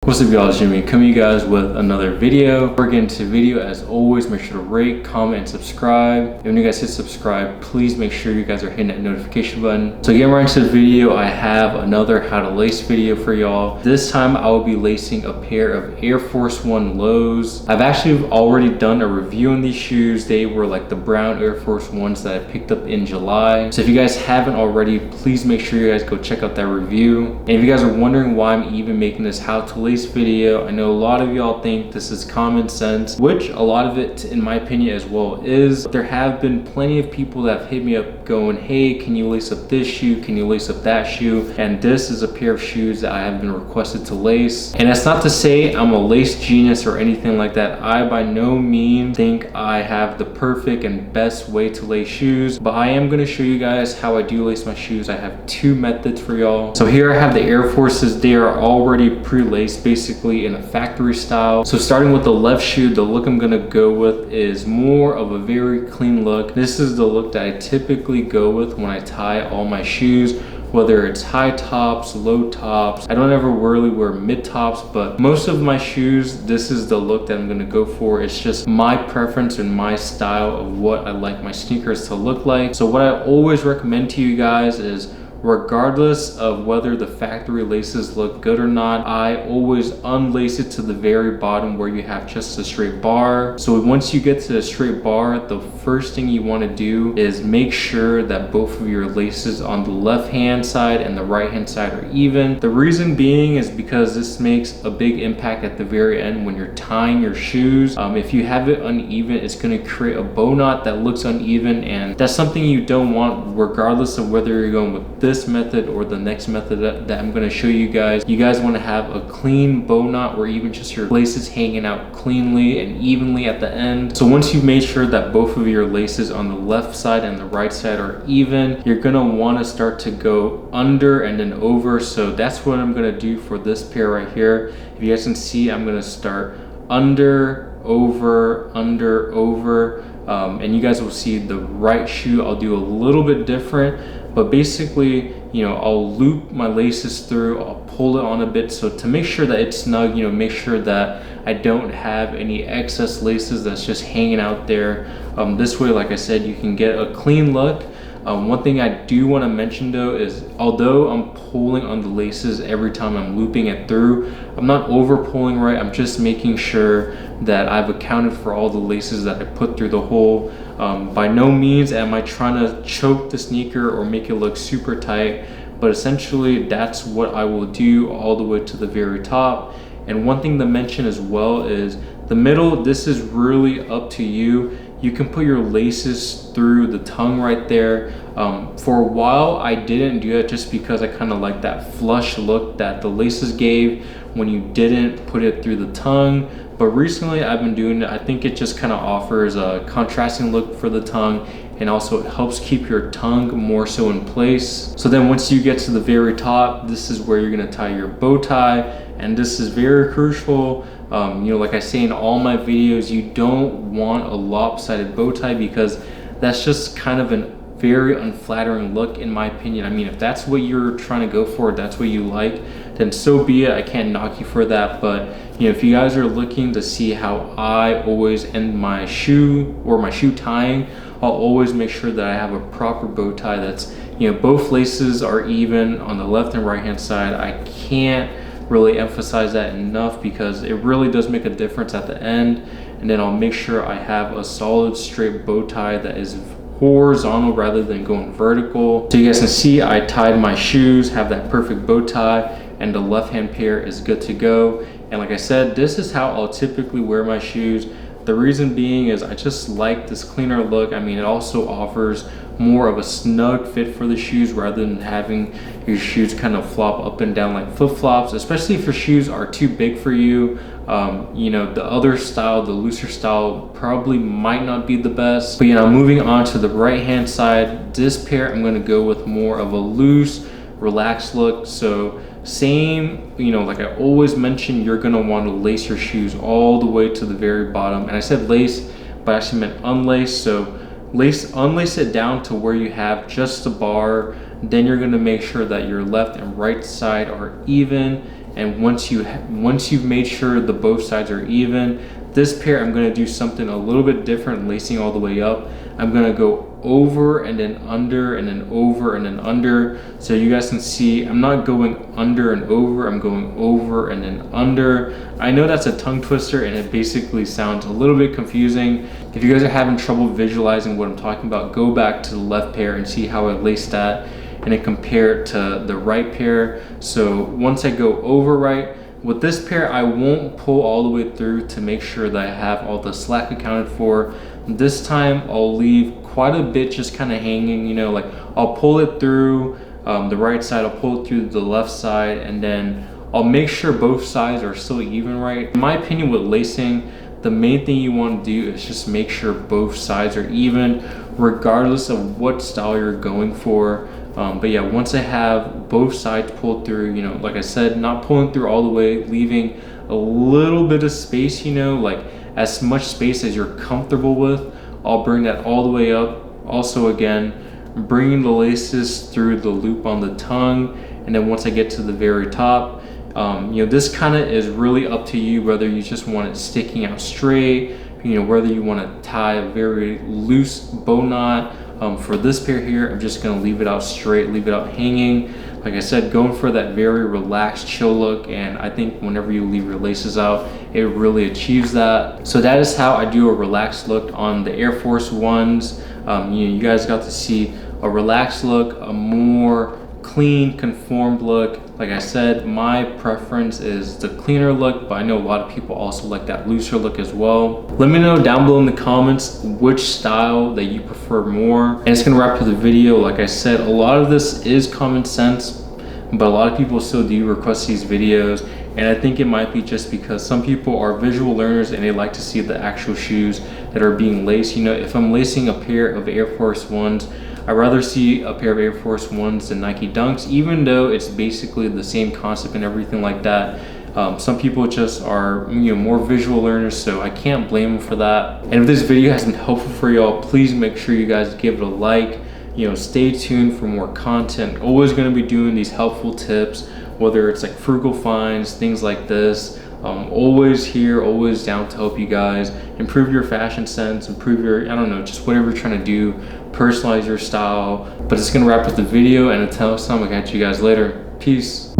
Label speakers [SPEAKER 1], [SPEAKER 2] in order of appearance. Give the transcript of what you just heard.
[SPEAKER 1] What's up y'all, it's Jimmy coming to you guys with another video. Before we get into the video, as always, make sure to rate, comment, and subscribe. And when you guys hit subscribe, please make sure you guys are hitting that notification button. So getting right into the video, I have another how to lace video for y'all. This time I will be lacing a pair of Air Force One lows. I've actually already done a review on these shoes. They were like the brown Air Force Ones that I picked up in July. So if you guys haven't already, please make sure you guys go check out that review. And if you guys are wondering why I'm even making this how to lace video, I know a lot of y'all think this is common sense, which a lot of it in my opinion as well is. There have been plenty of people that have hit me up going, hey, can you lace up this shoe, can you lace up that shoe? And this is a pair of shoes that I have been requested to lace. And it's not to say I'm a lace genius or anything like that. I by no means think I have the perfect and best way to lace shoes, but I am going to show you guys how I do lace my shoes. I have two methods for y'all. So here I have the Air Forces. They are already pre-laced basically in a factory style. So starting with the left shoe, the look I'm gonna go with is more of a very clean look. This is the look that I typically go with when I tie all my shoes, whether it's high tops, low tops. I don't ever really wear mid tops, but most of my shoes, this is the look that I'm gonna go for. It's just my preference and my style of what I like my sneakers to look like. So what I always recommend to you guys is, regardless of whether the factory laces look good or not, I always unlace it to the very bottom where you have just a straight bar. So once you get to the straight bar, the first thing you want to do is make sure that both of your laces on the left hand side and the right hand side are even. The reason being is because this makes a big impact at the very end when you're tying your shoes. If you have it uneven, it's going to create a bow knot that looks uneven, and that's something you don't want regardless of whether you're going with this method or the next method that I'm going to show you guys. You guys want to have a clean bow knot or even just your laces hanging out cleanly and evenly at the end. So once you've made sure that both of your laces on the left side and the right side are even, you're going to want to start to go under and then over. So that's what I'm going to do for this pair right here. If you guys can see, I'm going to start under, over, under, over. And you guys will see the right shoe I'll do a little bit different, but basically, you know, I'll loop my laces through, I'll pull it on a bit so to make sure that it's snug, you know, make sure that I don't have any excess laces that's just hanging out there. This way, like I said, you can get a clean look. One thing I do want to mention though is, although I'm pulling on the laces every time I'm looping it through, I'm not over pulling, right? I'm just making sure that I've accounted for all the laces that I put through the hole. By no means am I trying to choke the sneaker or make it look super tight, but essentially that's what I will do all the way to the very top. And one thing to mention as well is the middle, this is really up to you. You can put your laces through the tongue right there. For a while, I didn't do it just because I kind of like that flush look that the laces gave when you didn't put it through the tongue. But recently I've been doing it. I think it just kind of offers a contrasting look for the tongue, and also it helps keep your tongue more so in place. So then once you get to the very top, this is where you're gonna tie your bow tie. And this is very crucial. You know, like I say in all my videos, you don't want a lopsided bow tie because that's just kind of a very unflattering look in my opinion. I mean, if that's what you're trying to go for, that's what you like, then so be it. I can't knock you for that. But you know, if you guys are looking to see how I always end my shoe or my shoe tying, I'll always make sure that I have a proper bow tie that's, you know, both laces are even on the left and right hand side. I can't really emphasize that enough because it really does make a difference at the end. And then I'll make sure I have a solid straight bow tie that is horizontal rather than going vertical. So you guys can see I tied my shoes, have that perfect bow tie, and the left hand pair is good to go. And like I said, this is how I'll typically wear my shoes. The reason being is I just like this cleaner look. I mean, it also offers more of a snug fit for the shoes rather than having your shoes kind of flop up and down like flip-flops, especially if your shoes are too big for you. You know, the other style, the looser style, probably might not be the best. But you know, moving on to the right hand side, this pair I'm going to go with more of a loose, relaxed look. So same, you know, like I always mention, you're going to want to lace your shoes all the way to the very bottom. And I said lace, but I actually meant unlace. So unlace it down to where you have just a bar. Then you're going to make sure that your left and right side are even, And once you've made sure the both sides are even, this pair I'm going to do something a little bit different, lacing all the way up. I'm going to go over and then under and then over and then under, so you guys can see I'm not going under and over, I'm going over and then under. I know that's a tongue twister and it basically sounds a little bit confusing. If you guys are having trouble visualizing what I'm talking about, go back to the left pair and see how I laced that and then compare it to the right pair. So once I go over right, with this pair, I won't pull all the way through to make sure that I have all the slack accounted for. This time I'll leave quite a bit just kind of hanging, you know, like I'll pull it through the right side, I'll pull it through the left side, and then I'll make sure both sides are still even right. In my opinion, with lacing, the main thing you want to do is just make sure both sides are even, regardless of what style you're going for. But yeah, once I have both sides pulled through, you know, like I said, not pulling through all the way, leaving a little bit of space, you know, like as much space as you're comfortable with, I'll bring that all the way up. Also, again, bringing the laces through the loop on the tongue, and then once I get to the very top, you know, this kind of is really up to you, whether you just want it sticking out straight, you know, whether you want to tie a very loose bow knot. For this pair here, I'm just going to leave it out straight, leave it out hanging. Like I said, going for that very relaxed, chill look, and I think whenever you leave your laces out, it really achieves that. So that is how I do a relaxed look on the Air Force Ones. You guys got to see a relaxed look, a more clean, conformed look. Like I said, my preference is the cleaner look, but I know a lot of people also like that looser look as well. Let me know down below in the comments which style that you prefer more. And it's gonna wrap up the video. Like I said, a lot of this is common sense, but a lot of people still do request these videos. And I think it might be just because some people are visual learners and they like to see the actual shoes that are being laced. You know, if I'm lacing a pair of Air Force Ones, I'd rather see a pair of Air Force Ones than Nike Dunks, even though it's basically the same concept and everything like that. Some people just are, you know, more visual learners, so I can't blame them for that. And if this video has been helpful for y'all, please make sure you guys give it a like. You know, stay tuned for more content. Always going to be doing these helpful tips, whether it's like frugal finds, things like this. Always here, always down to help you guys improve your fashion sense, improve your, I don't know, just whatever you're trying to do, personalize your style. But it's gonna wrap up the video, and until next time, I'll catch you guys later. Peace.